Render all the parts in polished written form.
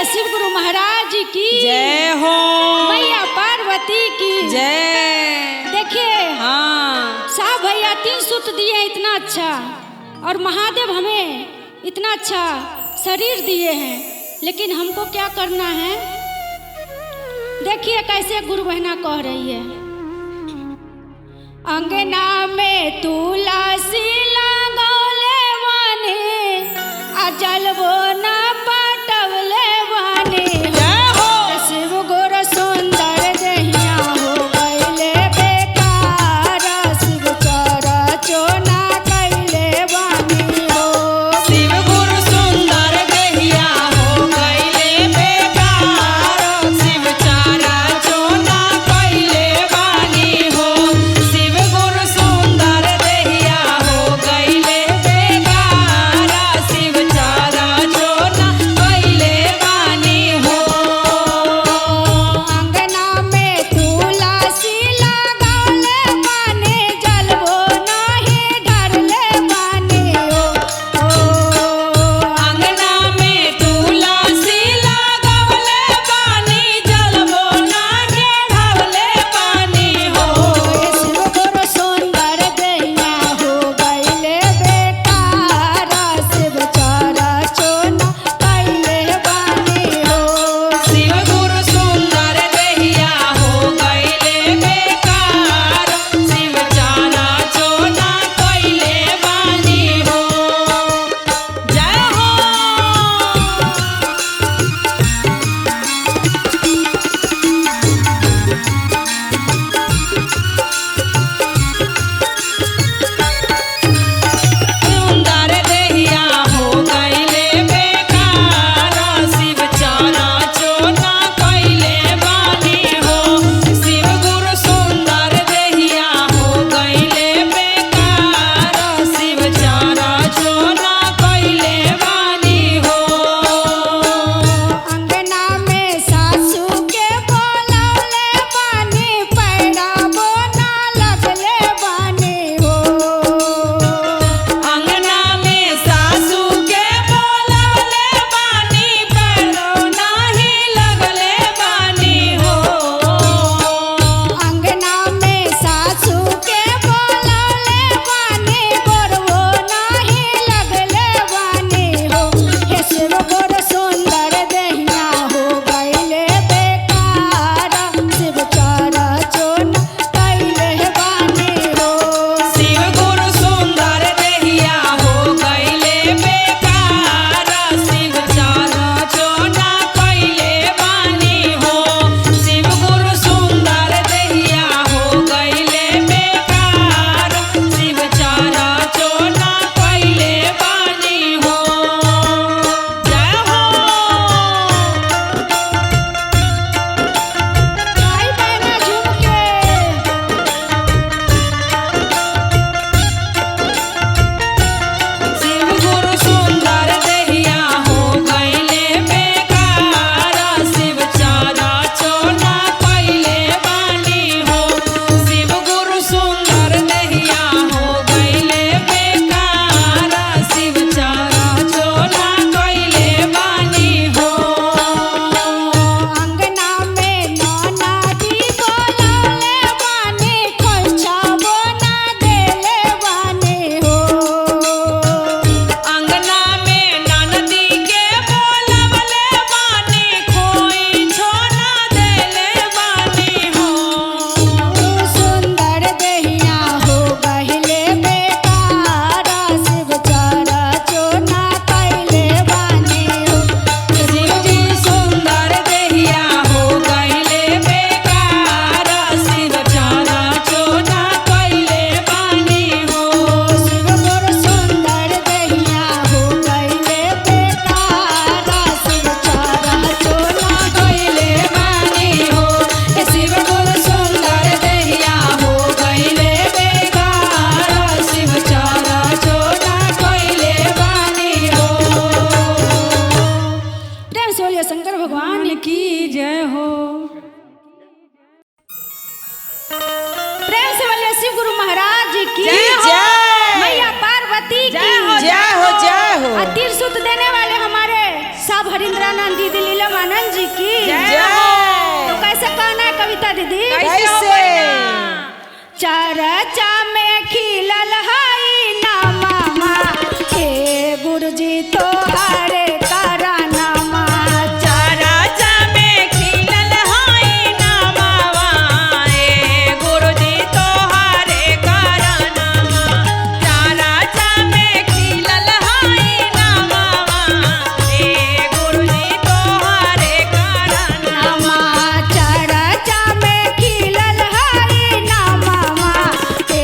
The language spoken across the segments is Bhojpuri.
शिव गुरु महाराज की जय हो, मैया पार्वती की जय। देखिए हाँ, साहब भैया 3 सूत दिए इतना अच्छा, और महादेव हमें इतना अच्छा शरीर दिए हैं, लेकिन हमको क्या करना है? देखिए कैसे गुरु बहना कह रही है। अंगना में तुलसी लगौले वाने, आ जलबो ना पटवले वाने। शिव गुरु सुंदर दहिया हो गईले बेकार, शिव चरचो ना कैले वानी हो। शिव गुरु सुंदर दहिया हो गईले बेकार, शिव चरचो ना कैले वानी हो। शिव गुरु सुंदर दहिया हो गईले बेकार, शिव चरचो ना कैले वानी हो। अंगना में तुलसी लगौले वाने, जलबो नाही धरले वानी हो। अंगना में तुलसी लगवले बानी, जलबो नागे ढवले बानी हो। शिव गुरु सुंदर दहिया हो गईले बेकार, शिव चरचो ना कैले वानी हो। शिव गुरु सुंदर दहिया हो गईले बेकार, शिव चरचो ना कैले बानी हो। जय हो। सुंदर दहिया हो गईले बेकार, शिव चरचो ना कैले बानी हो। शिव गुरु सुंदर दहिया हो गईले बेकार, शिव चरचो ना कैले बानी हो। अंगना में सासू के बोलौले बानी, पैराबो ना लगले बानी हो। अंगना में सासू के बोलवले बानी, पैरो नाही लगले बानी हो। अंगना में सासू के बोलौले बानी, गोरवो नाही लगले बानी हो। हे शिव गुरु सुंदर दहिया हो गईले बेकार, शिव चरचो ना कैले बानी हो। शिव गुरु सुंदर दहिया हो गईले बेकार, शिव चरचो ना कैले बानी हो। शिव गुरु सुंदर दहिया हो गईले बेकार, शिव चरचो ना कैले बानी हो। जय हो। आई बहना झूम के शिव गुरु सुंदर दहिया हो गईले बेकार, शिव चरचो ना कैले बानी हो। शिव गुरु सुंदर दहिया हो गईले बेकार, शिव चरचो ना कैले बानी हो। अंगना में नाना जी बोलौले बानी, खोइछाबो ना देले बानी हो। अंगना में ननदी के बोलवले बानी, कोई छोना देले बानी हो। सुंदर दहिया हो गईले बेकार, शिव चरचो ना कैले बानी हो। शिव जी सुंदर दहिया हो गईले बेकार, शिव चरचो ना कैले बानी हो। शिव गुरु सुंदर दहिया हो गईले बेकार, शिव चरचो ना कैले बानी हो। शिव गुरु सुंदर दहिया हो गईले बेकार, शिव चरचो ना कैले बानी हो। प्रेम से बोलिए शंकर भगवान की जय हो। प्रेम से बोलिए शिव गुरु महाराज की जय हो। मैया पार्वती की जय हो, जय हो, जय हो। और 3 सूत देने वाले हमारे साहब हरिंद्रानंद दीदी लीलामानंद जी की जय तो कैसे कहना है कविता दीदी? कैसे? चरचा में खिलल हई नामा हे गुरुजी तोहरे करानामा। चरचा में खिलल हई नामावा हे गुरुजी तोहरे करानामा। चरचा में खिलल हई नामावा हे गुरुजी तोहरे करानामा। चरचा में खिलल हई नामा हे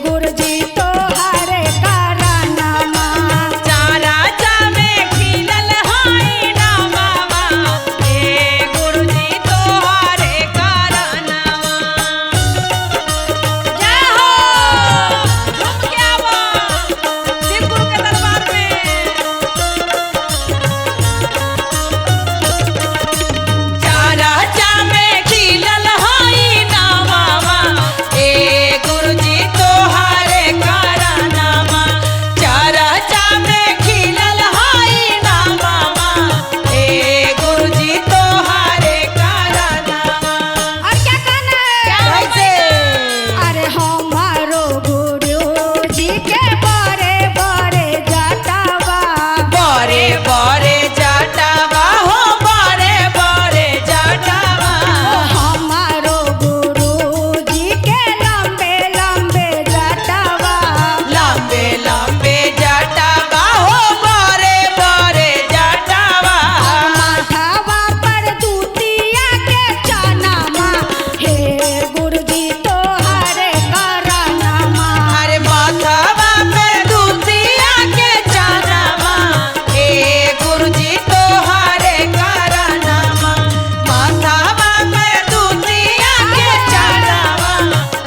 गुरुजी तोहरे करानामा। चरचा में खिलल हई नामावा हे गुरुजी तोहरे करानामा। जय हो झूम के आवो शिव गुरु के दरबार में। चरचा में खिलल हई नामावा हे गुरुजी तोहरे करानामा। चरचा में खिलल हई नामावा हे गुरुजी तोहरे करानामा। और क्या कहना है? कैसे? अरे हमारो गुरुजी के बड़े बड़े जटावा। बड़े बड़े जटावा हो बड़े बड़े जटावा। हमारो गुरुजी के लंबे लंबे जटावा। लंबे लंबे जटावा हो बड़े बड़े जटावा। माथावा पर दूतिया के चनामा हे गुरुजी तोहरे करानामा। अरे माथावा पे दूतिया के चनामा हे गुरुजी तोहरे करानामा। माथावा पे दूतिया के चनामा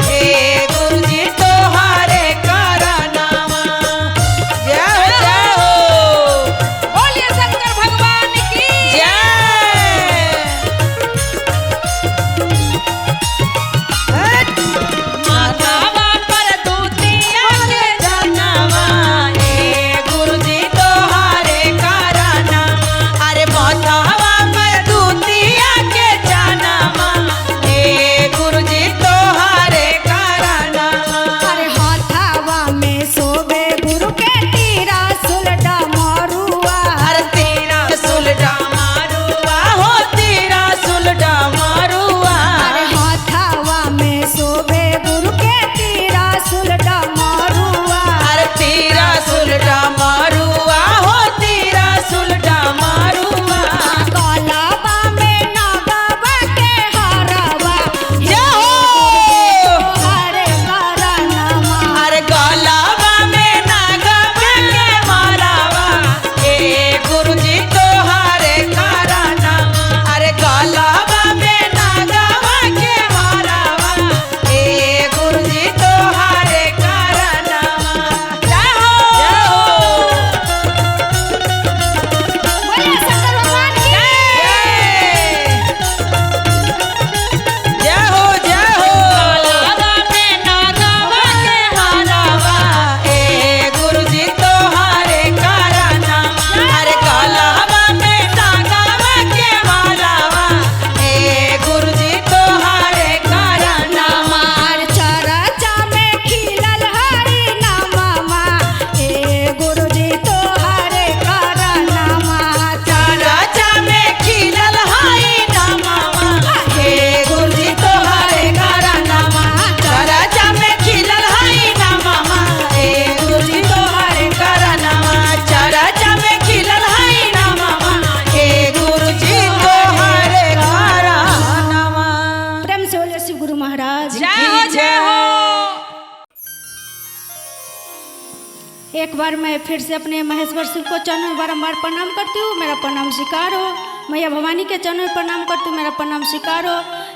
हे गुरुजी तोहरे करानामा। जय हो बोलिए शंकर भगवान की माथावा पर दूतिया के चनामा हे गुरुजी तोहरे करानामा। अरे माथावा पर दूतिया के चनामा हे गुरुजी तोहरे करानामा। अरे हाथावा में सोबे गुरु के तीरा सुलटा मारुआ। अरे तेरा सुलटा मारुआ हो तेरा सुलटा मारुआ। अरे हाथावा में सोबे गुरु के तीरा सुलटा मारुआ। अरे तेरा सुलटा मारुआ हो तेरा सुलटा मारुआ। कालाबा में नागाबा के हरावा जय हो हरे करानामा। अरे गलावा में नागवा के मारावा हे गुरुजी तोहरे करानामा। अरे गलावा में नागवा के मारावा हे गुरुजी तोहरे करानामा। जय हो बोलिए शंकर भगवान की जय हो जय हो। गलावा में नागवा के मारावा हे गुरुजी तोहरे करानामा। अरे गलावा में नागवा के मारावा हे गुरुजी तोहरे करानामा। मार चरचा में खिलल हरी नामा हे गुरुजी तोहरे करानामा। चरचा में खिलल हई नामावा हे गुरुजी तोहरे करानामा। चरचा में खिलल हई नामावा हे गुरुजी तोहरे करानामा। चरचा में खिलल हई नामावा हे गुरुजी तोहरे करानामा। प्रेम से बोले शिव गुरु महाराज। जय हो। एक बार मैं फिर से अपने महेश्वर शिव को चरणों में बारंबार प्रणाम करती हूँ। मेरा प्रणाम स्वीकार हो। मैया भवानी के चरणों में प्रणाम करती हूँ। मेरा प्रणाम स्वीकार हो।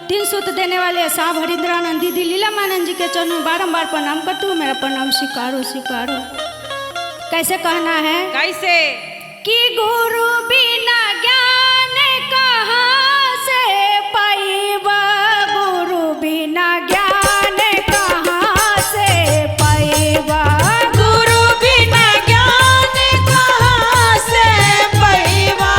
3 सूत्र देने वाले साहब हरिंद्रानंद दीदी लीलामानंद जी के चरणों में बारंबार प्रणाम करती हूँ। मेरा प्रणाम स्वीकार हो स्वीकार हो। कैसे कहना है कैसे? कि गुरु बिना ज्ञान कहाँ से पाइबा। गुरु बिना ज्ञान कहाँ से पाइबा। गुरु बिना ज्ञान कहाँ से पैबा।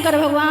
शंकर भगवान